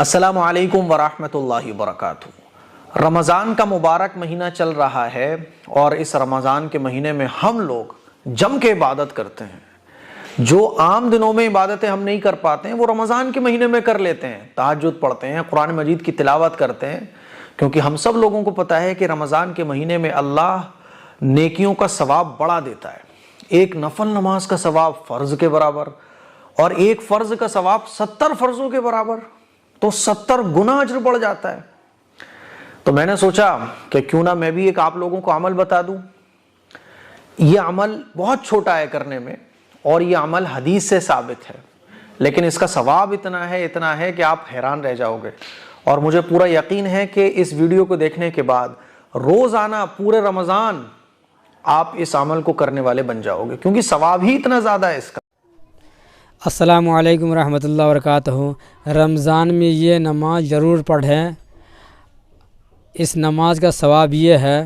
السلام علیکم ورحمۃ اللہ وبرکاتہ۔ رمضان کا مبارک مہینہ چل رہا ہے اور اس رمضان کے مہینے میں ہم لوگ جم کے عبادت کرتے ہیں۔ جو عام دنوں میں عبادتیں ہم نہیں کر پاتے ہیں وہ رمضان کے مہینے میں کر لیتے ہیں۔ تہجد پڑھتے ہیں، قرآن مجید کی تلاوت کرتے ہیں، کیونکہ ہم سب لوگوں کو پتہ ہے کہ رمضان کے مہینے میں اللہ نیکیوں کا ثواب بڑھا دیتا ہے۔ ایک نفل نماز کا ثواب فرض کے برابر اور ایک فرض کا ثواب 70 فرضوں کے برابر، تو 70 گنا اجر بڑھ جاتا ہے۔ تو میں نے سوچا کہ کیوں نہ میں بھی ایک آپ لوگوں کو عمل بتا دوں۔ یہ عمل بہت چھوٹا ہے کرنے میں اور یہ عمل حدیث سے ثابت ہے، لیکن اس کا ثواب اتنا ہے کہ آپ حیران رہ جاؤ گے۔ اور مجھے پورا یقین ہے کہ اس ویڈیو کو دیکھنے کے بعد روزانہ پورے رمضان آپ اس عمل کو کرنے والے بن جاؤ گے، کیونکہ ثواب ہی اتنا زیادہ ہے اس کا۔ السلام علیکم ورحمۃ اللہ وبرکاتہ۔ رمضان میں یہ نماز ضرور پڑھیں۔ اس نماز کا ثواب یہ ہے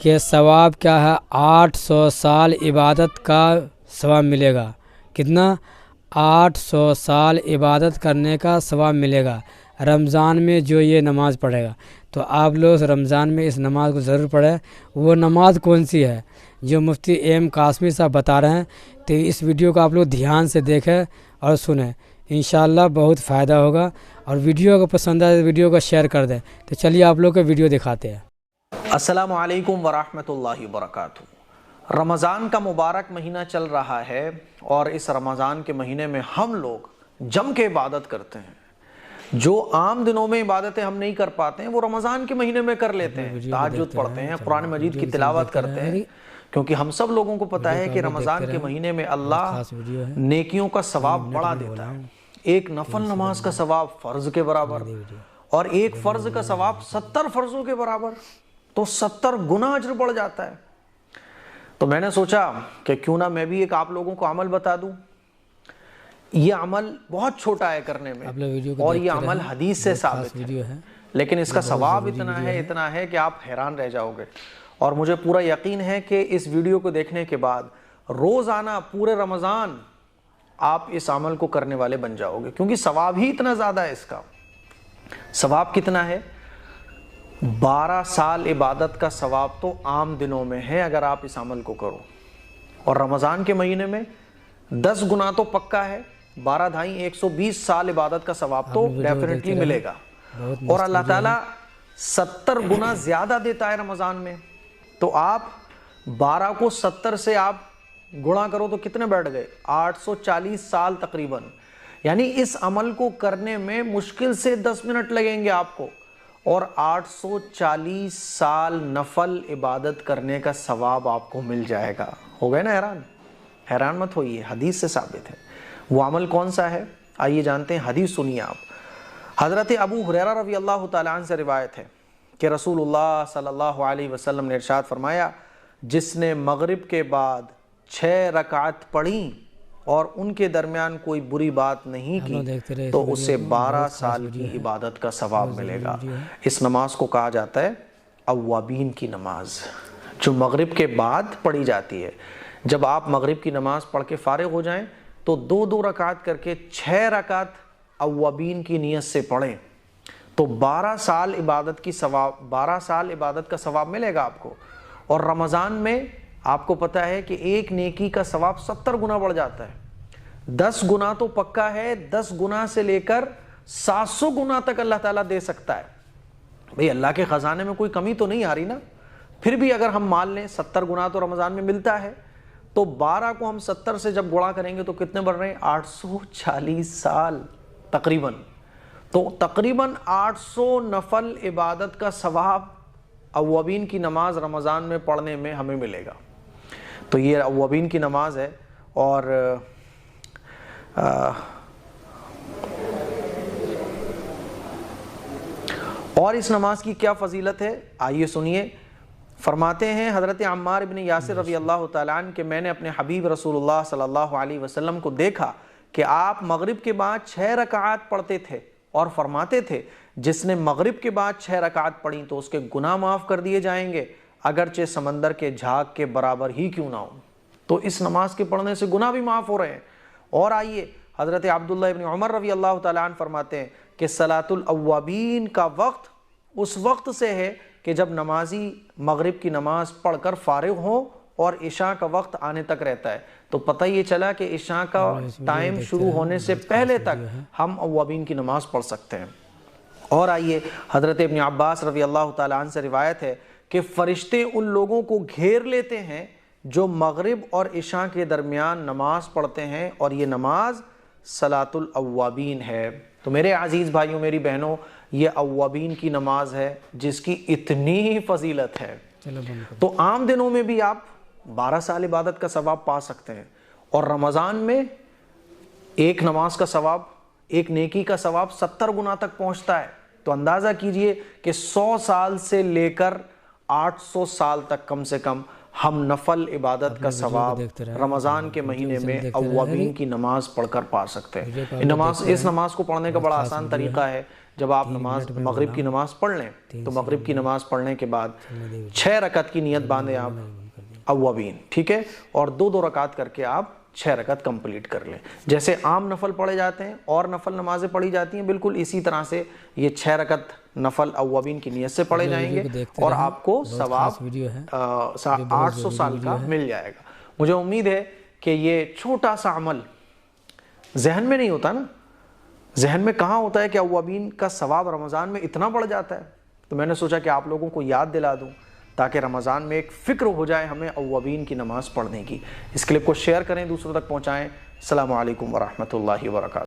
کہ ثواب کیا ہے، 800 سال عبادت کا ثواب ملے گا۔ کتنا؟ 800 سال عبادت کرنے کا ثواب ملے گا رمضان میں جو یہ نماز پڑھے گا۔ تو آپ لوگ رمضان میں اس نماز کو ضرور پڑھیں۔ وہ نماز کون سی ہے جو مفتی ایم قاسمی صاحب بتا رہے ہیں، تو اس ویڈیو کو آپ لوگ دھیان سے دیکھیں اور سنیں، انشاءاللہ بہت فائدہ ہوگا۔ اور ویڈیو کو پسند آئے تو ویڈیو کو شیئر کر دیں۔ تو چلیے آپ لوگ کو ویڈیو دکھاتے ہیں۔ السلام علیکم ورحمۃ اللہ وبرکاتہ۔ رمضان کا مبارک مہینہ چل رہا ہے اور اس رمضان کے مہینے میں ہم لوگ جم کے عبادت کرتے ہیں۔ جو عام دنوں میں عبادتیں ہم نہیں کر پاتے ہیں وہ رمضان کے مہینے میں کر لیتے ہیں۔ تہجد پڑھتے ہیں، قرآن مجید کی تلاوت کرتے ہیں، کیونکہ ہم سب لوگوں کو پتہ ہے کہ رمضان کے مہینے میں اللہ نیکیوں کا ثواب بڑھا دیتا ہے۔ ایک نفل نماز کا ثواب فرض کے برابر اور ایک فرض کا ثواب 70 فرضوں کے برابر، تو 70 گنا اجر بڑھ جاتا ہے۔ تو میں نے سوچا کہ کیوں نہ میں بھی ایک آپ لوگوں کو عمل بتا دوں۔ یہ عمل بہت چھوٹا ہے کرنے میں اور یہ عمل حدیث سے ثابت ہے، لیکن اس کا ثواب اتنا ہے کہ آپ حیران رہ جاؤ گے۔ اور مجھے پورا یقین ہے کہ اس ویڈیو کو دیکھنے کے بعد روزانہ پورے رمضان آپ اس عمل کو کرنے والے بن جاؤ گے، کیونکہ ثواب ہی اتنا زیادہ ہے اس کا۔ ثواب کتنا ہے؟ 12 سال عبادت کا ثواب تو عام دنوں میں ہے اگر آپ اس عمل کو کرو، اور رمضان کے مہینے میں 10 گنا تو پکا ہے۔ 12 دھائی 120 سال عبادت کا ثواب تو ڈیفینیٹلی ملے گا، اور اللہ تعالیٰ 70 گنا زیادہ دیتا ہے رمضان میں۔ تو آپ 12 کو 70 سے آپ گنا کرو تو کتنے بیٹھ گئے؟ 840 سال تقریباً۔ یعنی اس عمل کو کرنے میں مشکل سے 10 منٹ لگیں گے آپ کو، اور 840 سال نفل عبادت کرنے کا ثواب آپ کو مل جائے گا۔ ہو گئے نا حیران؟ حیران مت ہوئیے، حدیث سے ثابت ہے۔ وہ عمل کون سا ہے؟ آئیے جانتے ہیں، حدیث سنیے آپ۔ حضرت ابو ہریرہ رضی اللہ تعالیٰ عنہ سے روایت ہے کہ رسول اللہ صلی اللہ علیہ وسلم نے ارشاد فرمایا، جس نے مغرب کے بعد 6 رکعت پڑھی اور ان کے درمیان کوئی بری بات نہیں کی تو اسے 12 سال کی عبادت کا ثواب ملے گا۔ اس نماز کو کہا جاتا ہے اوابین کی نماز، جو مغرب کے بعد پڑھی جاتی ہے۔ جب آپ مغرب کی نماز پڑھ کے فارغ ہو جائیں تو 2 رکعت کر کے 6 رکعت اوابین کی نیت سے پڑھیں، تو 12 سال عبادت کا ثواب ملے گا آپ کو۔ اور رمضان میں آپ کو پتہ ہے کہ ایک نیکی کا ثواب 70 گنا بڑھ جاتا ہے۔ 10 گنا تو پکا ہے، 10 گنا سے لے کر 700 گنا تک اللہ تعالیٰ دے سکتا ہے۔ بھئی اللہ کے خزانے میں کوئی کمی تو نہیں آ رہی نا؟ پھر بھی اگر ہم مان لیں 70 گنا تو رمضان میں ملتا ہے، تو 12 کو ہم 70 سے جب گڑا کریں گے تو کتنے بڑھ رہے ہیں؟ 840 سال تقریباً۔ تو تقریباً 800 نفل عبادت کا ثواب اوابین کی نماز رمضان میں پڑھنے میں ہمیں ملے گا۔ تو یہ اوابین کی نماز ہے، اور اس نماز کی کیا فضیلت ہے آئیے سنیے۔ فرماتے ہیں حضرت عمار بن یاسر رضی اللہ تعالیٰ عنہ کہ میں نے اپنے حبیب رسول اللہ صلی اللہ علیہ وسلم کو دیکھا کہ آپ مغرب کے بعد 6 رکعات پڑھتے تھے اور فرماتے تھے، جس نے مغرب کے بعد 6 رکعات پڑھی تو اس کے گناہ معاف کر دیے جائیں گے، اگرچہ سمندر کے جھاگ کے برابر ہی کیوں نہ ہو۔ تو اس نماز کے پڑھنے سے گناہ بھی معاف ہو رہے ہیں۔ اور آئیے حضرت عبداللہ ابن عمر رضی اللہ تعالیٰ عنہ فرماتے ہیں کہ صلاۃ الاوابین کا وقت اس وقت سے ہے کہ جب نمازی مغرب کی نماز پڑھ کر فارغ ہوں اور عشاء کا وقت آنے تک رہتا ہے. تو پتہ یہ چلا کہ عشاء کا ٹائم شروع ہونے سے پہلے تک ہم اوابین کی نماز پڑھ سکتے ہیں. اور آئیے حضرت ابن عباس رضی اللہ تعالیٰ عنہ سے روایت ہے کہ فرشتے ان لوگوں کو گھیر لیتے ہیں جو مغرب اور عشاء کے درمیان نماز پڑھتے ہیں، اور یہ نماز صلاۃ الاوابین ہے. تو میرے عزیز بھائیوں، میری بہنوں، یہ اوابین کی نماز ہے جس کی اتنی فضیلت ہے. تو عام دنوں میں بھی آپ 12 سال عبادت کا ثواب پا سکتے ہیں، اور رمضان میں ایک نماز کا ثواب، ایک نیکی کا ثواب 70 گنا تک پہنچتا ہے. تو اندازہ کیجئے کہ 100 سال سے لے کر 800 سال تک کم سے کم ہم نفل عبادت کا ثواب رمضان کے مہینے میں اوابین کی نماز پڑھ کر پا سکتے ہیں. اس نماز کو پڑھنے کا بڑا آسان طریقہ ہے. جب آپ مغرب کی نماز پڑھ لیں تو مغرب کی نماز پڑھنے کے بعد 6 رکعت کی نیت باندھیں آپ اوابین، ٹھیک ہے، اور 2 رکعت کر کے آپ 6 رکعت کمپلیٹ کر لیں. جیسے عام نفل پڑھے جاتے ہیں اور نفل نمازیں پڑھی جاتی ہیں، بالکل اسی طرح سے یہ 6 رکعت نفل اوابین کی نیت سے پڑھے جائیں گے اور آپ کو ثواب 800 سال کا مل جائے گا. مجھے امید ہے کہ یہ چھوٹا سا عمل ذہن میں نہیں ہوتا نا، ذہن میں کہاں ہوتا ہے کہ اوابین کا ثواب رمضان میں اتنا بڑھ جاتا ہے. تو میں نے سوچا کہ آپ لوگوں کو یاد دلا دوں تاکہ رمضان میں ایک فکر ہو جائے ہمیں اوابین کی نماز پڑھنے کی. اس کلپ کو شیئر کریں، دوسروں تک پہنچائیں. السلام علیکم ورحمۃ اللہ وبرکاتہ.